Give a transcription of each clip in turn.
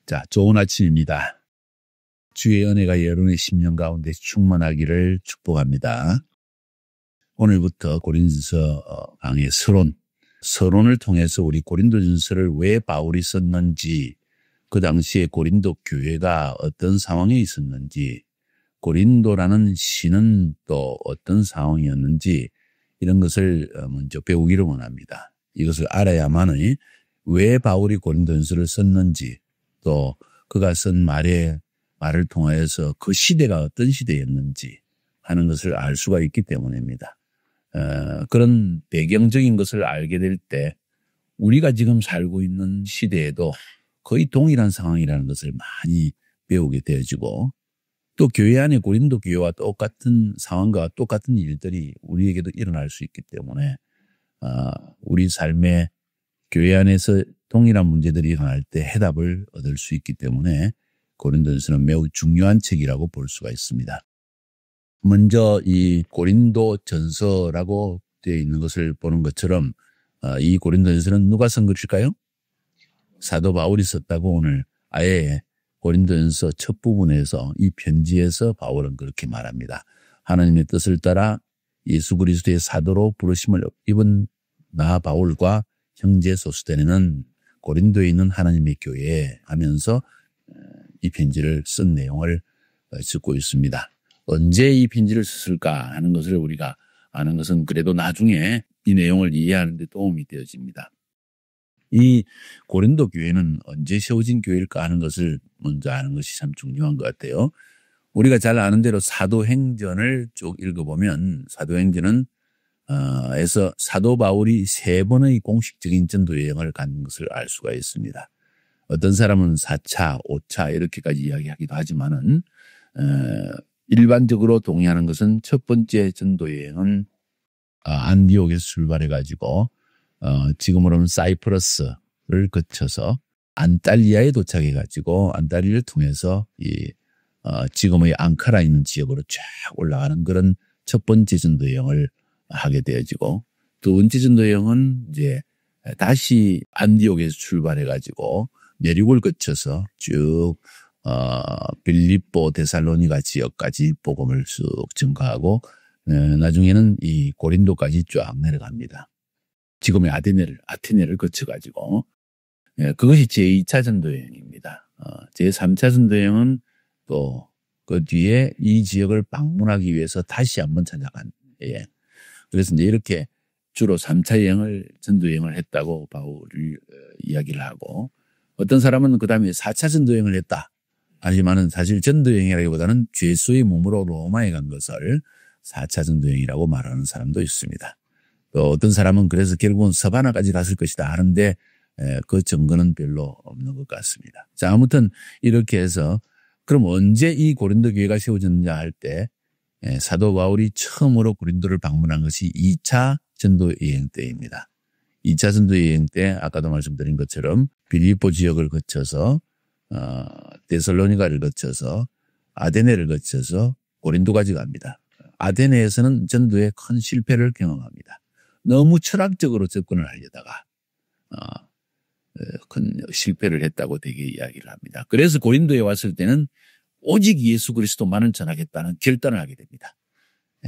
자, 좋은 아침입니다. 주의 은혜가 여러분의 심령 가운데 충만하기를 축복합니다. 오늘부터 고린도서 강의 서론을 통해서 우리 고린도전서를 왜 바울이 썼는지, 그 당시에 고린도 교회가 어떤 상황에 있었는지, 고린도라는 시는 또 어떤 상황이었는지 이런 것을 먼저 배우기를 원합니다. 이것을 알아야만이 왜 바울이 고린도전서를 썼는지, 또 그가 쓴 말을 통하여서 그 시대가 어떤 시대였는지 하는 것을 알 수가 있기 때문입니다. 그런 배경적인 것을 알게 될 때 우리가 지금 살고 있는 시대에도 거의 동일한 상황이라는 것을 많이 배우게 되어지고, 또 교회 안에 고린도 교회와 똑같은 상황과 똑같은 일들이 우리에게도 일어날 수 있기 때문에 우리 삶의 교회 안에서 동일한 문제들이 일어날 때 해답을 얻을 수 있기 때문에 고린도전서는 매우 중요한 책이라고 볼 수가 있습니다. 먼저 이 고린도전서라고 되어 있는 것을 보는 것처럼 이 고린도전서는 누가 쓴 것일까요? 사도 바울이 썼다고 오늘 아예 고린도전서 첫 부분에서 이 편지에서 바울은 그렇게 말합니다. 하나님의 뜻을 따라 예수 그리스도의 사도로 부르심을 입은 나 바울과 형제 소스데네는 고린도에 있는 하나님의 교회에 하면서 이 편지를 쓴 내용을 듣고 있습니다. 언제 이 편지를 썼을까 하는 것을 우리가 아는 것은 그래도 나중에 이 내용을 이해하는 데 도움이 되어집니다. 이 고린도 교회는 언제 세워진 교회일까 하는 것을 먼저 아는 것이 참 중요한 것 같아요. 우리가 잘 아는 대로 사도행전을 쭉 읽어보면 사도행전은 에서 사도 바울이 3번의 공식적인 전도 여행을 간 것을 알 수가 있습니다. 어떤 사람은 4차, 5차 이렇게까지 이야기하기도 하지만은 일반적으로 동의하는 것은 첫 번째 전도 여행은 안디옥에서 출발해가지고 지금으로는 사이프러스를 거쳐서 안탈리아에 도착해가지고 안탈리아를 통해서 지금의 앙카라 있는 지역으로 쫙 올라가는 그런 첫 번째 전도 여행을 하게 되어지고, 두 번째 전도 여행은 이제 다시 안디옥에서 출발해가지고 내륙을 거쳐서 쭉 빌립보 데살로니가 지역까지 복음을 쑥 증거하고 나중에는 이 고린도까지 쫙 내려갑니다. 지금의 아테네를 거쳐가지고 그것이 제2차 전도 여행입니다. 제3차 전도 여행은 또 그 뒤에 이 지역을 방문하기 위해서 다시 한번 찾아간 여행. 그래서 이제 이렇게 주로 3차 전도 여행을 했다고 바울이 이야기를 하고, 어떤 사람은 그 다음에 4차 전도 여행을 했다. 하지만은 사실 전도 여행이라기보다는 죄수의 몸으로 로마에 간 것을 4차 전도 여행이라고 말하는 사람도 있습니다. 또 어떤 사람은 그래서 결국은 서바나까지 갔을 것이다 하는데 그 증거는 별로 없는 것 같습니다. 자, 아무튼 이렇게 해서 그럼 언제 이 고린도 교회가 세워졌느냐 할 때 사도 바울이 처음으로 고린도를 방문한 것이 2차 전도 여행 때입니다. 2차 전도 여행 때 아까도 말씀드린 것처럼 빌립보 지역을 거쳐서 데살로니가를 거쳐서 아테네를 거쳐서 고린도까지 갑니다. 아테네에서는 전도에 큰 실패를 경험합니다. 너무 철학적으로 접근을 하려다가 큰 실패를 했다고 되게 이야기를 합니다. 그래서 고린도에 왔을 때는 오직 예수 그리스도만을 전하겠다는 결단을 하게 됩니다.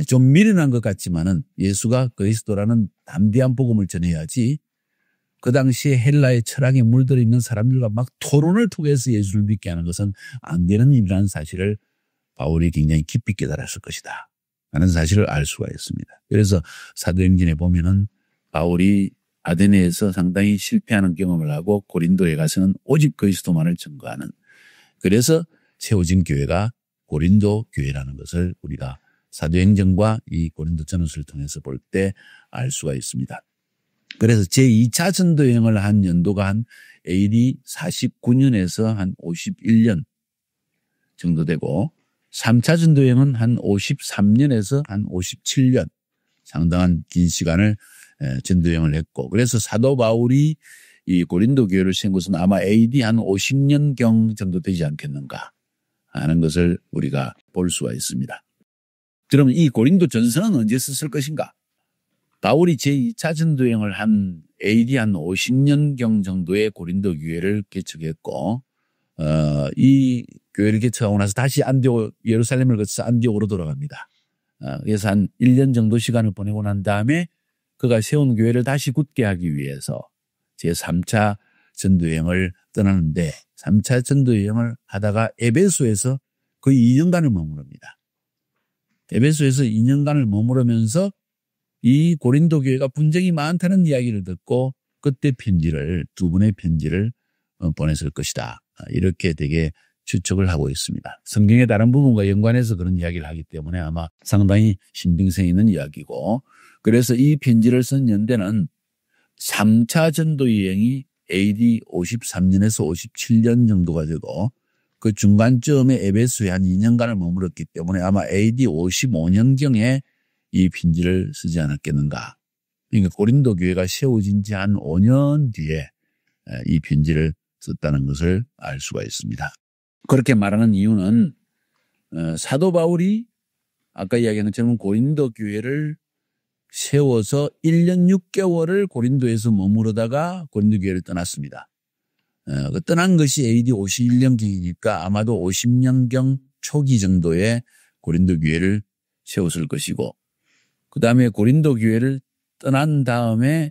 좀 미련한 것 같지만은 예수가 그리스도라는 담대한 복음을 전해야지 그 당시에 헬라의 철학에 물들어 있는 사람들과 막 토론을 통해서 예수를 믿게 하는 것은 안 되는 일이라는 사실을 바울이 굉장히 깊이 깨달았을 것이다 하는 사실을 알 수가 있습니다. 그래서 사도행전에 보면은 바울이 아테네에서 상당히 실패하는 경험을 하고 고린도에 가서는 오직 그리스도만을 증거하는, 그래서 세워진 교회가 고린도 교회라는 것을 우리가 사도행전과 이 고린도 전후서를 통해서 볼 때 알 수가 있습니다. 그래서 제2차 전도 여행을 한 연도가 한 AD 49년에서 한 51년 정도 되고, 3차 전도 여행은 한 53년에서 한 57년 상당한 긴 시간을 전도 여행을 했고, 그래서 사도 바울이 이 고린도 교회를 세운 것은 아마 AD 한 50년경 정도 되지 않겠는가 하는 것을 우리가 볼 수가 있습니다. 그러면 이 고린도 전서는 언제 썼을 것인가? 바울이 제2차 전도 여행을 한 AD 한 50년경 정도의 고린도 교회를 개척했고, 이 교회를 개척하고 나서 다시 예루살렘을 거쳐서 안디옥으로 돌아갑니다. 그래서 한 1년 정도 시간을 보내고 난 다음에 그가 세운 교회를 다시 굳게 하기 위해서 제3차 전도여행을 떠나는데 3차 전도여행을 하다가 에베소에서 거의 2년간을 머무릅니다. 에베소에서 2년간을 머무르면서 이 고린도 교회가 분쟁이 많다는 이야기를 듣고 그때 두 분의 편지를 보냈을 것이다. 이렇게 되게 추측을 하고 있습니다. 성경의 다른 부분과 연관해서 그런 이야기를 하기 때문에 아마 상당히 신빙성 있는 이야기고, 그래서 이 편지를 쓴 연대는 3차 전도 여행이 AD 53년에서 57년 정도가 되고 그 중간쯤에 에베소에 한 2년간을 머물렀기 때문에 아마 AD 55년경에 이 편지를 쓰지 않았겠는가. 그러니까 고린도 교회가 세워진 지 한 5년 뒤에 이 편지를 썼다는 것을 알 수가 있습니다. 그렇게 말하는 이유는 사도 바울이 아까 이야기한 것처럼 고린도 교회를 세워서 1년 6개월을 고린도에서 머무르다가 고린도 교회를 떠났습니다. 그 떠난 것이 AD 51년경이니까 아마도 50년경 초기 정도에 고린도 교회를 세웠을 것이고, 그 다음에 고린도 교회를 떠난 다음에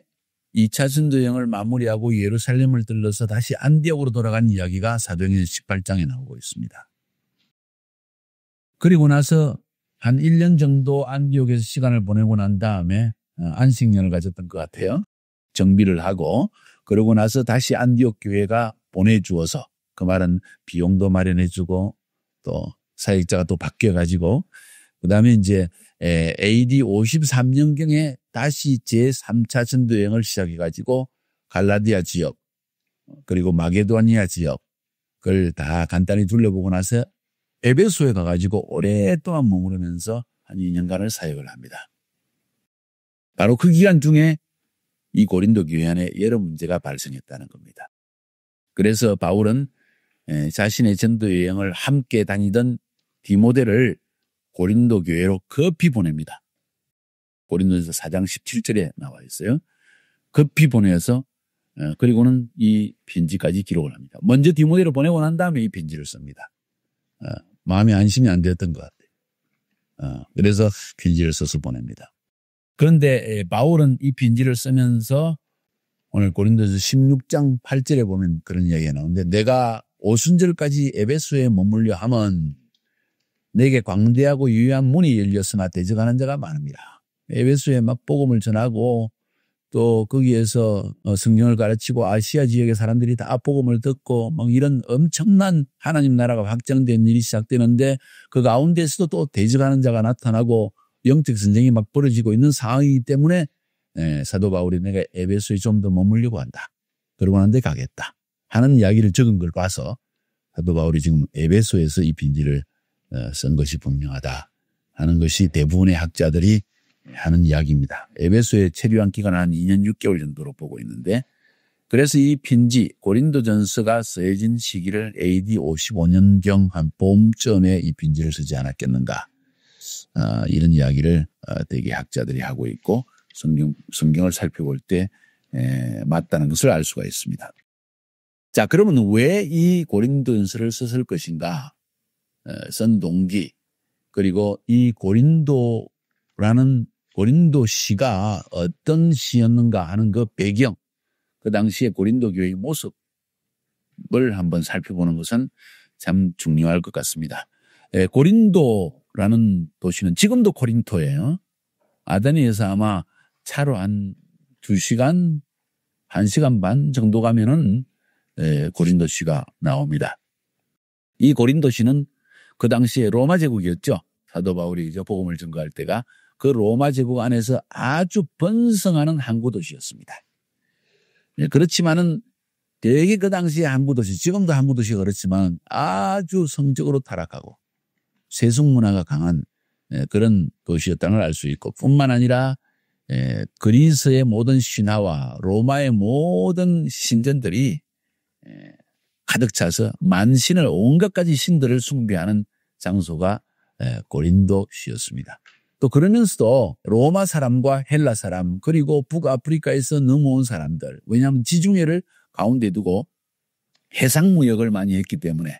2차 전도여행을 마무리하고 예루살렘을 들러서 다시 안디옥으로 돌아간 이야기가 사도행전 18장에 나오고 있습니다. 그리고 나서 한 1년 정도 안디옥에서 시간을 보내고 난 다음에 안식년을 가졌던 것 같아요. 정비를 하고 그러고 나서 다시 안디옥 교회가 보내주어서, 그 말은 비용도 마련해주고 또 사역자가 또 바뀌어가지고 그다음에 이제 AD 53년경에 다시 제3차 전도여행을 시작해가지고 갈라디아 지역 그리고 마게도니아 지역을 다 간단히 둘러보고 나서 에베소에 가가지고 오랫동안 머무르면서 한 2년간을 사역을 합니다. 바로 그 기간 중에 이 고린도 교회 안에 여러 문제가 발생했다는 겁니다. 그래서 바울은 자신의 전도여행을 함께 다니던 디모데를 고린도 교회로 급히 보냅니다. 고린도전서 4장 17절에 나와 있어요. 급히 보내서 그리고는 이 편지까지 기록을 합니다. 먼저 디모데를 보내고 난 다음에 이 편지를 씁니다. 마음이 안심이 안 되었던 것 같아요. 그래서 편지를 써서 보냅니다. 그런데 바울은 이 편지를 쓰면서 오늘 고린도전서 16장 8절에 보면 그런 이야기가 나오는데, 내가 오순절까지 에베소에 머물려 하면 내게 광대하고 유효한 문이 열렸으나 대적하는 자가 많습니다. 에베소에 막 복음을 전하고 또 거기에서 성경을 가르치고 아시아 지역의 사람들이 다 복음을 듣고 막 이런 엄청난 하나님 나라가 확장된 일이 시작되는데 그 가운데서도 또 대적하는 자가 나타나고 영적 전쟁이 막 벌어지고 있는 상황이기 때문에 사도 바울이 내가 에베소에 좀 더 머물려고 한다. 그러고 난 데 가겠다 하는 이야기를 적은 걸 봐서 사도 바울이 지금 에베소에서 이 편지를 쓴 것이 분명하다 하는 것이 대부분의 학자들이 하는 이야기입니다. 에베소에 체류한 기간은 한 2년 6개월 정도로 보고 있는데, 그래서 이 편지 고린도전서가 쓰여진 시기를 AD 55년경 한 봄쯤에 이 편지를 쓰지 않았겠는가, 이런 이야기를 대개 학자들이 하고 있고 성경을 살펴볼 때 맞다는 것을 알 수가 있습니다. 자, 그러면 왜 이 고린도전서를 썼을 것인가? 쓴 동기, 그리고 이 고린도라는 고린도 시가 어떤 시였는가 하는 그 배경, 그 당시에 고린도 교회의 모습을 한번 살펴보는 것은 참 중요할 것 같습니다. 고린도라는 도시는 지금도 코린토예요. 아테네에서 아마 차로 한 2시간, 1시간 반 정도 가면은 고린도시가 나옵니다. 이 고린도시는 그 당시에 로마 제국이었죠. 사도 바울이 복음을 전거할 때가 그 로마 제국 안에서 아주 번성하는 항구 도시였습니다. 그렇지만은 되게 그 당시에 항구 도시, 지금도 항구 도시가 그렇지만 아주 성적으로 타락하고 세속 문화가 강한 그런 도시였다는 걸 알 수 있고, 뿐만 아니라 그리스의 모든 신화와 로마의 모든 신전들이 가득 차서 만신을 온갖 가지 신들을 숭배하는 장소가 고린도시였습니다. 또 그러면서도 로마 사람과 헬라 사람 그리고 북아프리카에서 넘어온 사람들, 왜냐하면 지중해를 가운데 두고 해상 무역을 많이 했기 때문에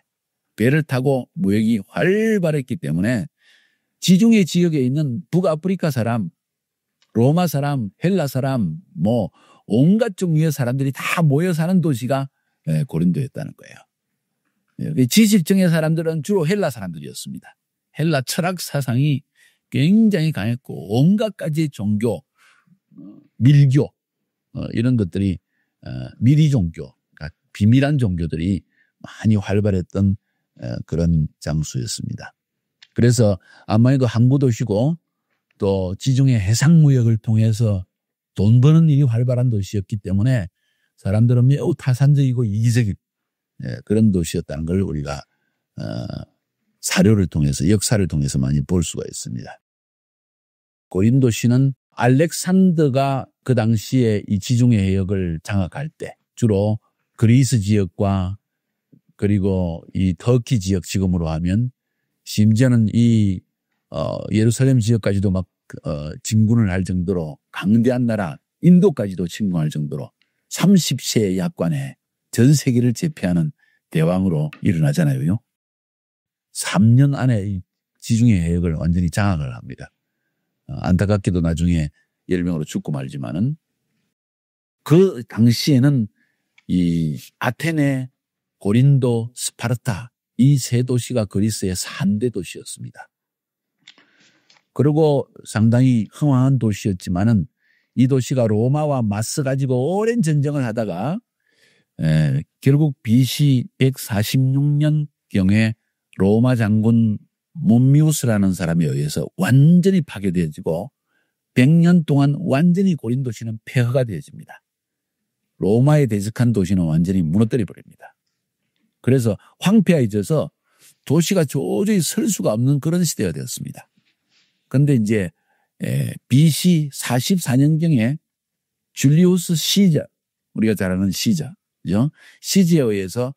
배를 타고 무역이 활발했기 때문에 지중해 지역에 있는 북아프리카 사람, 로마 사람, 헬라 사람, 뭐 온갖 종류의 사람들이 다 모여 사는 도시가 고린도였다는 거예요. 지식층의 사람들은 주로 헬라 사람들이었습니다. 헬라 철학 사상이 굉장히 강했고 온갖 가지 종교, 밀교 이런 것들이 미리 종교, 그러니까 비밀한 종교들이 많이 활발했던 그런 장소였습니다. 그래서 아마도 항구 도시고 또 지중해 해상 무역을 통해서 돈 버는 일이 활발한 도시였기 때문에 사람들은 매우 타산적이고 이기적인 그런 도시였다는 걸 우리가 사료를 통해서 역사를 통해서 많이 볼 수가 있습니다. 고린도시는 알렉산더가 그 당시에 이 지중해 해역을 장악할 때 주로 그리스 지역과 그리고 이 터키 지역 지금으로 하면 심지어는 이 예루살렘 지역까지도 막 진군을 할 정도로 강대한 나라 인도까지도 침공할 정도로 30세의 약관에 전 세계를 제패하는 대왕으로 일어나잖아요. 3년 안에 이 지중해 해역을 완전히 장악을 합니다. 안타깝게도 나중에 열병으로 죽고 말지만은 그 당시에는 이 아테네, 고린도, 스파르타 이 세 도시가 그리스의 3대 도시였습니다. 그리고 상당히 흥황한 도시였지만은 이 도시가 로마와 맞서 가지고 오랜 전쟁을 하다가 결국 BC 146년경에 로마 장군 몬미우스라는 사람에 의해서 완전히 파괴되어지고 100년 동안 완전히 고린도시는 폐허가 되어집니다. 로마에 대적한 도시는 완전히 무너뜨려 버립니다. 그래서 황폐해져서 도시가 도저히 설 수가 없는 그런 시대가 되었습니다. 그런데 이제 BC 44년경에 줄리우스 시저, 우리가 잘 아는 시저, 그죠? 시저에 의해서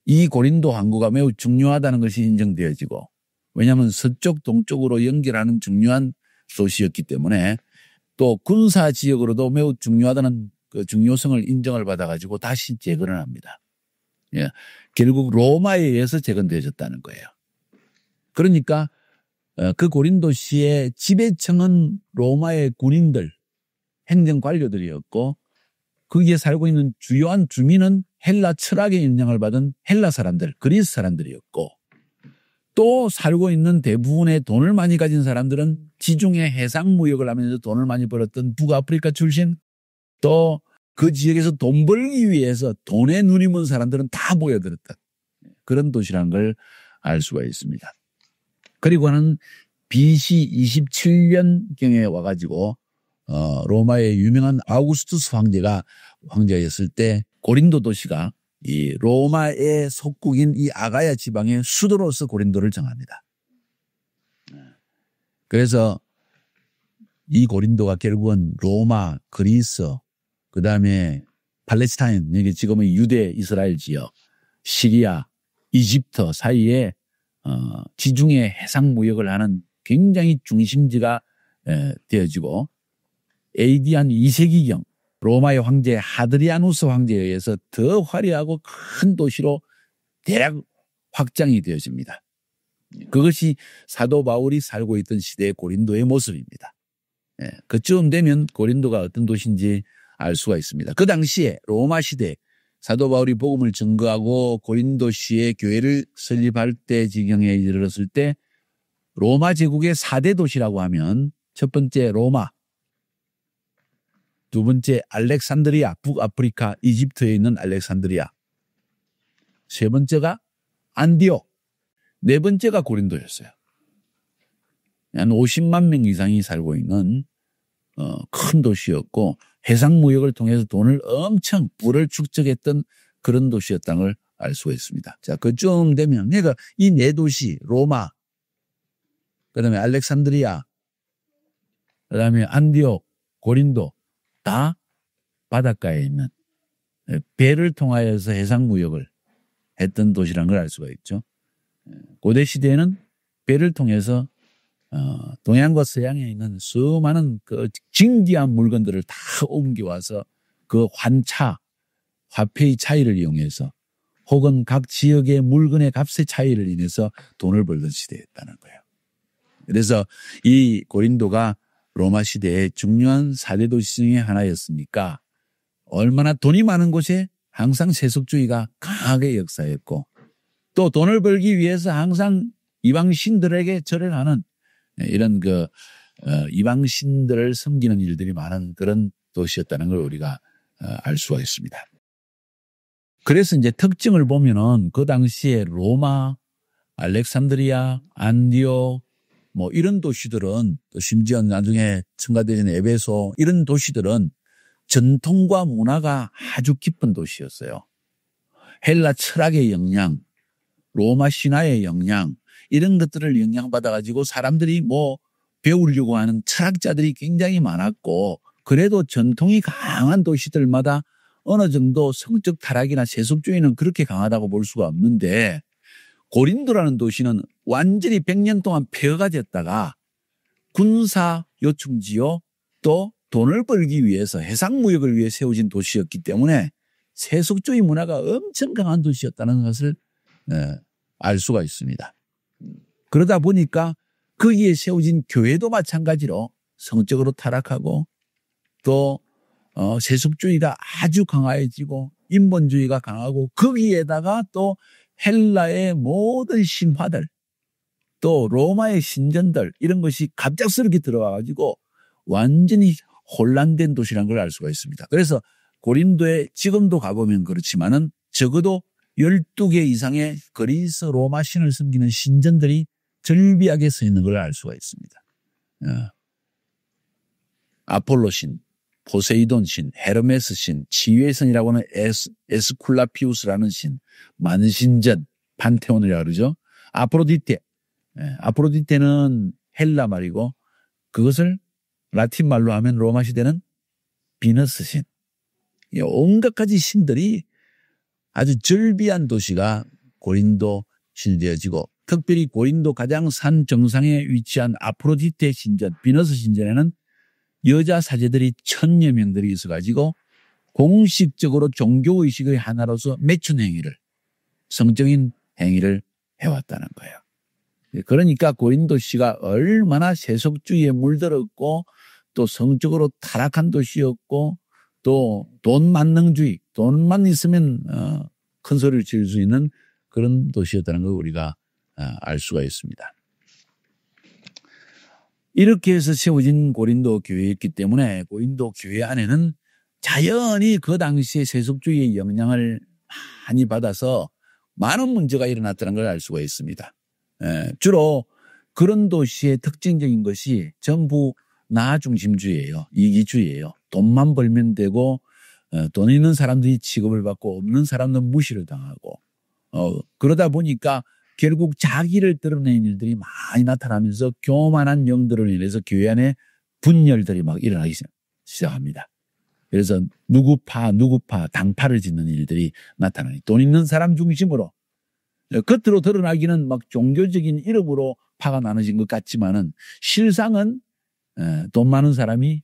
이 고린도 항구가 매우 중요하다는 것이 인정되어지고, 왜냐하면 서쪽 동쪽으로 연결하는 중요한 도시였기 때문에 또 군사 지역으로도 매우 중요하다는 그 중요성을 인정을 받아가지고 다시 재건을 합니다. 예, 결국 로마에 의해서 재건되어졌다는 거예요. 그러니까 그 고린도시의 지배층은 로마의 군인들, 행정 관료들이었고 거기에 살고 있는 주요한 주민은 헬라 철학의 영향을 받은 헬라 사람들, 그리스 사람들이었고 또 살고 있는 대부분의 돈을 많이 가진 사람들은 지중해 해상 무역을 하면서 돈을 많이 벌었던 북아프리카 출신 또 그 지역에서 돈 벌기 위해서 돈에 눈이 먼 사람들은 다 모여들었다. 그런 도시라는 걸 알 수가 있습니다. 그리고는 BC 27년경에 와가지고 로마의 유명한 아우구스투스 황제였을 때 고린도 도시가 이 로마의 속국인 이 아가야 지방의 수도로서 고린도를 정합니다. 그래서 이 고린도가 결국은 로마, 그리스, 그 다음에 팔레스타인, 여기 지금의 유대 이스라엘 지역, 시리아, 이집트 사이에 지중해 해상 무역을 하는 굉장히 중심지가 되어지고 AD 한 2세기경 로마의 황제 하드리아누스 황제에 의해서 더 화려하고 큰 도시로 대략 확장이 되어집니다. 그것이 사도 바울이 살고 있던 시대의 고린도의 모습입니다. 그쯤 되면 고린도가 어떤 도시인지 알 수가 있습니다. 그 당시에 로마 시대 사도 바울이 복음을 증거하고 고린도시에 교회를 설립할 때 지경에 이르렀을 때 로마 제국의 4대 도시라고 하면 첫 번째 로마, 두 번째 알렉산드리아, 북아프리카 이집트에 있는 알렉산드리아, 세 번째가 안디옥, 네 번째가 고린도였어요. 한 50만 명 이상이 살고 있는 큰 도시였고 해상 무역을 통해서 돈을 엄청 부를 축적했던 그런 도시였다는 걸 알 수가 있습니다. 자, 그쯤 되면 그러니까 이 네 도시 로마, 그다음에 알렉산드리아, 그다음에 안디옥, 고린도 다 바닷가에 있는 배를 통하여서 해상 무역을 했던 도시라는 걸 알 수가 있죠. 고대 시대에는 배를 통해서 동양과 서양에 있는 수많은 그 진귀한 물건들을 다 옮겨와서 그 환차, 화폐의 차이를 이용해서 혹은 각 지역의 물건의 값의 차이를 인해서 돈을 벌던 시대였다는 거예요. 그래서 이 고린도가 로마 시대의 중요한 4대 도시 중에 하나였으니까 얼마나 돈이 많은 곳에 항상 세속주의가 강하게 역사했고 또 돈을 벌기 위해서 항상 이방신들에게 절을 하는 이런 이방신들을 섬기는 일들이 많은 그런 도시였다는 걸 우리가 알 수가 있습니다. 그래서 이제 특징을 보면은 그 당시에 로마, 알렉산드리아, 안디옥 뭐 이런 도시들은 또 심지어 나중에 첨가되는 에베소 이런 도시들은 전통과 문화가 아주 깊은 도시였어요. 헬라 철학의 영향, 로마 신화의 영향 이런 것들을 영향받아가지고 사람들이 뭐 배우려고 하는 철학자들이 굉장히 많았고 그래도 전통이 강한 도시들마다 어느 정도 성적 타락이나 세속주의는 그렇게 강하다고 볼 수가 없는데 고린도라는 도시는 완전히 100년 동안 폐허가 됐다가 군사 요충지요 또 돈을 벌기 위해서 해상무역을 위해 세워진 도시였기 때문에 세속주의 문화가 엄청 강한 도시였다는 것을 알 수가 있습니다. 그러다 보니까 거기에 세워진 교회도 마찬가지로 성적으로 타락하고 또 세속주의가 아주 강해지고 인본주의가 강하고 거기에다가 또 헬라의 모든 신화들 또 로마의 신전들 이런 것이 갑작스럽게 들어와가지고 완전히 혼란된 도시라는 걸 알 수가 있습니다. 그래서 고린도에 지금도 가보면 그렇지만은 적어도 12개 이상의 그리스 로마 신을 섬기는 신전들이 절비하게 서 있는 걸 알 수가 있습니다. 아폴로 신, 포세이돈 신, 헤르메스 신, 치유의 신이라고 하는 에스쿨라피우스라는 신, 만신전, 판테온이라고 그러죠. 아프로디테. 아프로디테는 헬라 말이고 그것을 라틴 말로 하면 로마 시대는 비너스 신. 온갖 가지 신들이 아주 절비한 도시가 고린도 신이 되어지고 특별히 고린도 가장 산 정상에 위치한 아프로디테 신전, 비너스 신전에는 여자 사제들이 1000여 명들이 있어가지고 공식적으로 종교의식의 하나로서 매춘 행위를, 성적인 행위를 해왔다는 거예요. 그러니까 고린도시가 얼마나 세속주의에 물들었고 또 성적으로 타락한 도시였고 또 돈만능주의, 돈만 있으면 큰 소리를 칠 수 있는 그런 도시였다는 걸 우리가 알 수가 있습니다. 이렇게 해서 세워진 고린도 교회였기 때문에 고린도 교회 안에는 자연히 그 당시에 세속주의의 영향을 많이 받아서 많은 문제가 일어났다는 걸 알 수가 있습니다. 주로 그런 도시의 특징적인 것이 전부 나 중심주의예요. 이기주의예요. 돈만 벌면 되고 돈 있는 사람들이 취급을 받고 없는 사람들은 무시를 당하고 그러다 보니까 결국 자기를 드러내는 일들이 많이 나타나면서 교만한 영들을 인해서 교회 안에 분열들이 막 일어나기 시작합니다. 그래서 누구파 당파를 짓는 일들이 나타나니 돈 있는 사람 중심으로 겉으로 드러나기는 막 종교적인 이름으로 파가 나눠진 것 같지만은 실상은 돈 많은 사람이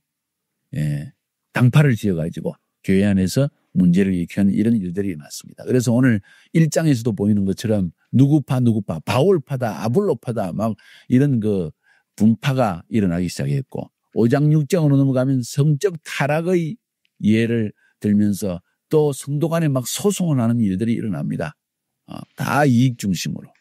당파를 지어가지고 교회 안에서 문제를 일으키는 이런 일들이 일어났습니다. 그래서 오늘 1장에서도 보이는 것처럼 누구파, 바울파다, 아볼로파다 막 이런 그 분파가 일어나기 시작했고 5장, 6장으로 넘어가면 성적 타락의 예를 들면서 또 성도 간에 막 소송을 하는 일들이 일어납니다. 다 이익 중심으로.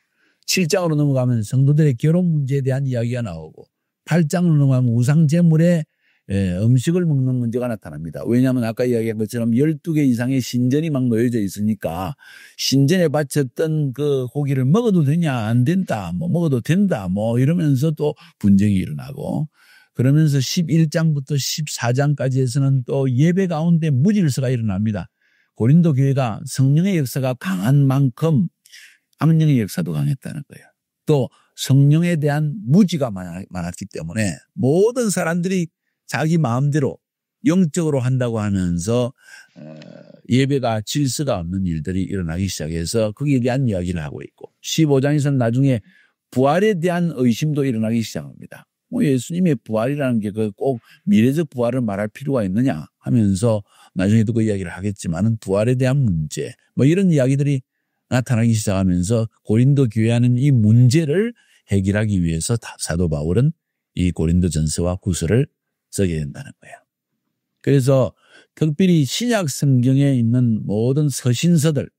7장으로 넘어가면 성도들의 결혼 문제에 대한 이야기가 나오고 8장으로 넘어가면 우상제물에 음식을 먹는 문제가 나타납니다. 왜냐하면 아까 이야기한 것처럼 12개 이상의 신전이 막 놓여져 있으니까 신전에 바쳤던 그 고기를 먹어도 되냐 안 된다 뭐 먹어도 된다 뭐 이러면서 또 분쟁이 일어나고 그러면서 11장부터 14장까지 해서는 또 예배 가운데 무질서가 일어납니다. 고린도 교회가 성령의 역사가 강한 만큼 악령의 역사도 강했다는 거예요. 또 성령에 대한 무지가 많았기 때문에 모든 사람들이 자기 마음대로 영적으로 한다고 하면서 예배가 질서가 없는 일들이 일어나기 시작해서 거기에 대한 이야기를 하고 있고 15장에서는 나중에 부활에 대한 의심도 일어나기 시작합니다. 뭐 예수님의 부활이라는 게 꼭 미래적 부활을 말할 필요가 있느냐 하면서 나중에도 그 이야기를 하겠지만은 부활에 대한 문제 뭐 이런 이야기들이 나타나기 시작하면서 고린도 교회하는 이 문제를 해결하기 위해서 사도 바울은 이 고린도전서와 후서를 쓰게 된다는 거예요. 그래서 특별히 신약 성경에 있는 모든 서신서들,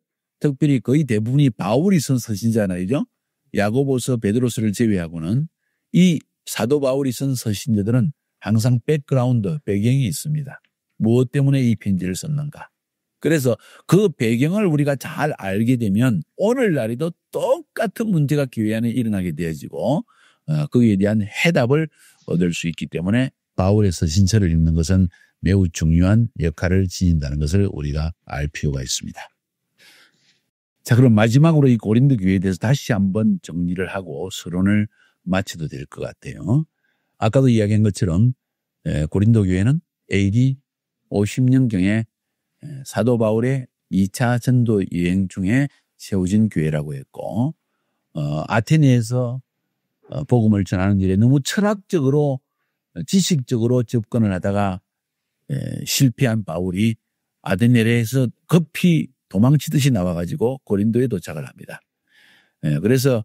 특별히 거의 대부분이 바울이 쓴 서신잖아요. 그죠? 야고보서, 베드로서를 제외하고는 이 사도 바울이 쓴 서신들은 항상 백그라운드, 배경이 있습니다. 무엇 때문에 이 편지를 썼는가. 그래서 그 배경을 우리가 잘 알게 되면 오늘날에도 똑같은 문제가 교회 안에 일어나게 되어지고 거기에 대한 해답을 얻을 수 있기 때문에 바울의 서신서를 읽는 것은 매우 중요한 역할을 지닌다는 것을 우리가 알 필요가 있습니다. 자, 그럼 마지막으로 이 고린도 교회에 대해서 다시 한번 정리를 하고 서론을 마쳐도 될 것 같아요. 아까도 이야기한 것처럼 고린도 교회는 AD 50년경에 사도 바울의 2차 전도 여행 중에 세워진 교회라고 했고 아테네에서 복음을 전하는 일에 너무 철학적으로 지식적으로 접근을 하다가 실패한 바울이 아테네에서 급히 도망치듯이 나와가지고 고린도에 도착을 합니다. 그래서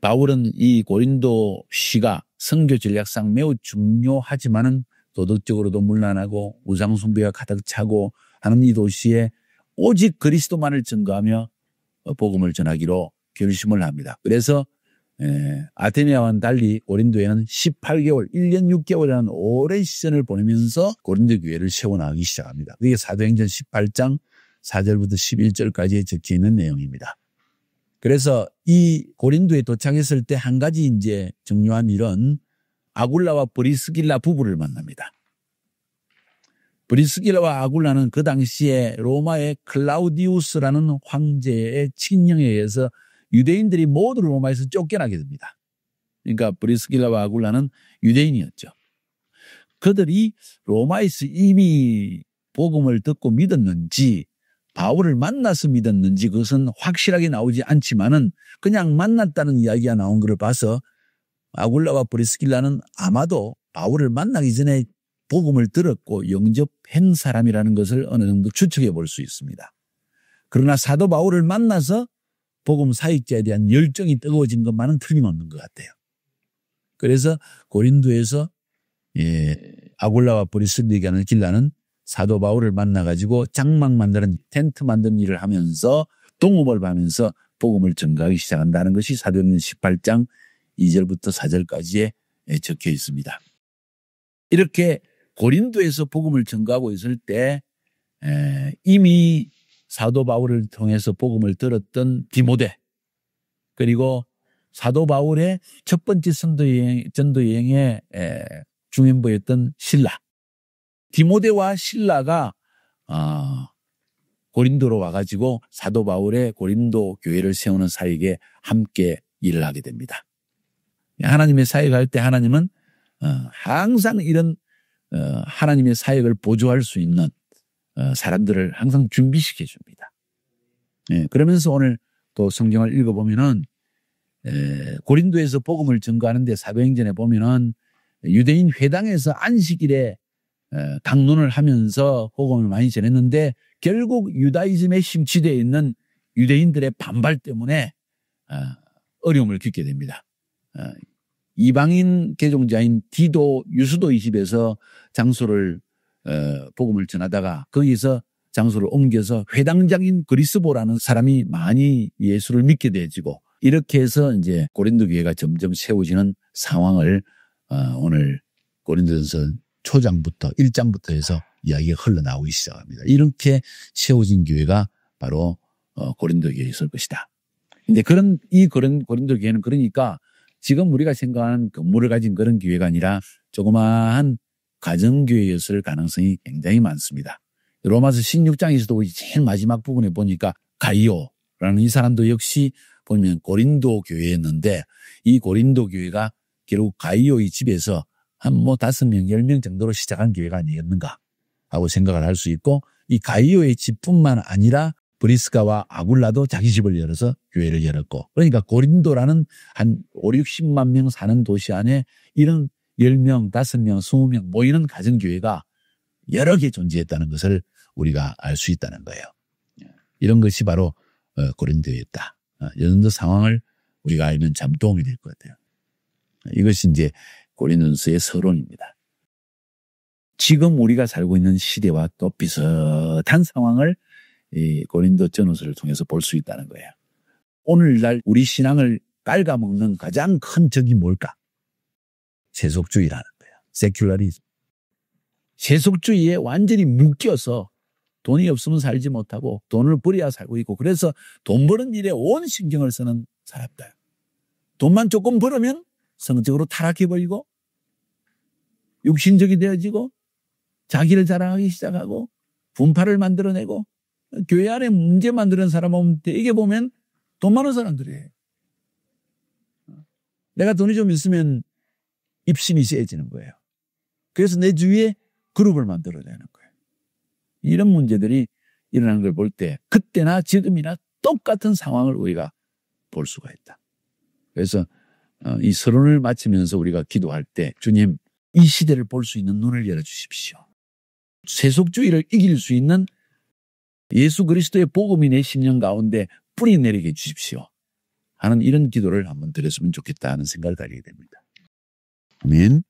바울은 이 고린도 시가 선교 전략상 매우 중요하지만은 도덕적으로도 문란하고 우상숭배가 가득 차고 하는 이 도시에 오직 그리스도만을 증거하며 복음을 전하기로 결심을 합니다. 그래서 아테네와는 달리 고린도에는 18개월, 1년 6개월이라는 오랜 시간을 보내면서 고린도 교회를 세워나가기 시작합니다. 그게 사도행전 18장 4절부터 11절까지에 적혀 있는 내용입니다. 그래서 이 고린도에 도착했을 때 한 가지 이제 중요한 일은 아굴라와 브리스길라 부부를 만납니다. 브리스길라와 아굴라는 그 당시에 로마의 클라우디우스라는 황제의 칙령에 의해서 유대인들이 모두 로마에서 쫓겨나게 됩니다. 그러니까 브리스길라와 아굴라는 유대인이었죠. 그들이 로마에서 이미 복음을 듣고 믿었는지 바울을 만나서 믿었는지 그것은 확실하게 나오지 않지만은 그냥 만났다는 이야기가 나온 것을 봐서 아굴라와 브리스길라는 아마도 바울을 만나기 전에 복음을 들었고 영접한 사람이라는 것을 어느 정도 추측해 볼 수 있습니다. 그러나 사도 바울을 만나서 복음 사역자에 대한 열정이 뜨거워진 것만은 틀림없는 것 같아요. 그래서 고린도에서 아굴라와 브리스길라는 사도 바울을 만나가지고 장막 만드는 텐트 만드는 일을 하면서 동업을 하면서 복음을 전가하기 시작한다는 것이 사도행전 18장 2절부터 4절까지에 적혀 있습니다. 이렇게 고린도에서 복음을 전가하고 있을 때 이미 사도 바울을 통해서 복음을 들었던 디모데 그리고 사도 바울의 첫 번째 전도 여행의 중행부였던 실라 디모데와 실라가 고린도로 와가지고 사도 바울의 고린도 교회를 세우는 사역에 함께 일을 하게 됩니다. 하나님의 사역할 때 하나님은 항상 이런 하나님의 사역을 보조할 수 있는 사람들을 항상 준비시켜 줍니다. 그러면서 오늘 또 성경을 읽어보면은 고린도에서 복음을 전가하는데 사도행전에 보면은 유대인 회당에서 안식일에 강론을 하면서 복음을 많이 전했는데 결국 유다이즘에 심취되어 있는 유대인들의 반발 때문에 어려움을 겪게 됩니다. 이방인 개종자인 디도 유수도의 집에서 장소를 복음을 전하다가 거기서 장소를 옮겨서 회당장인 그리스보라는 사람이 많이 예수를 믿게 되어지고 이렇게 해서 이제 고린도 교회가 점점 세워지는 상황을 오늘 고린도전서 초장부터 1장부터 해서 이야기가 흘러나오기 시작합니다. 이렇게 세워진 교회가 바로 고린도 교회였을 것이다. 근데 이 고린도 교회는 그러니까 지금 우리가 생각하는 건물을 가진 그런 교회가 아니라 조그마한 가정교회였을 가능성이 굉장히 많습니다. 로마서 16장에서도 우리 제일 마지막 부분에 보니까 가이오라는 이 사람도 역시 보면 고린도 교회였는데 이 고린도 교회가 결국 가이오의 집에서 한 5명, 10명 정도로 시작한 교회가 아니었는가 하고 생각을 할 수 있고 이 가이오의 집뿐만 아니라 브리스가와 아굴라도 자기 집을 열어서 교회를 열었고 그러니까 고린도라는 한 5, 60만 명 사는 도시 안에 이런 10명, 5명, 20명 모이는 가정교회가 여러 개 존재했다는 것을 우리가 알 수 있다는 거예요. 이런 것이 바로 고린도였다. 이 정도 상황을 우리가 알면 참 도움이 될 것 같아요. 이것이 이제 고린도서의 서론입니다. 지금 우리가 살고 있는 시대와 또 비슷한 상황을 이 고린도 전후서를 통해서 볼 수 있다는 거예요. 오늘날 우리 신앙을 깔아먹는 가장 큰 적이 뭘까? 세속주의라는 거예요. 세큘러리즘. 세속주의에 완전히 묶여서 돈이 없으면 살지 못하고 돈을 벌여야 살고 있고, 그래서 돈 버는 일에 온 신경을 쓰는 사람들. 돈만 조금 벌으면 성적으로 타락해버리고 육신적이 되어지고 자기를 자랑하기 시작하고 분파를 만들어내고, 교회 안에 문제 만드는 사람은 되게 보면 돈 많은 사람들이에요. 내가 돈이 좀 있으면 입심이 세지는 거예요. 그래서 내 주위에 그룹을 만들어내는 거예요. 이런 문제들이 일어나는 걸 볼 때 그때나 지금이나 똑같은 상황을 우리가 볼 수가 있다. 그래서 이 서론을 마치면서 우리가 기도할 때, 주님, 이 시대를 볼 수 있는 눈을 열어주십시오. 세속주의를 이길 수 있는 예수 그리스도의 복음이 내 심령 가운데 뿌리 내리게 해주십시오 하는 이런 기도를 한번 드렸으면 좋겠다 하는 생각을 가지게 됩니다. 아멘.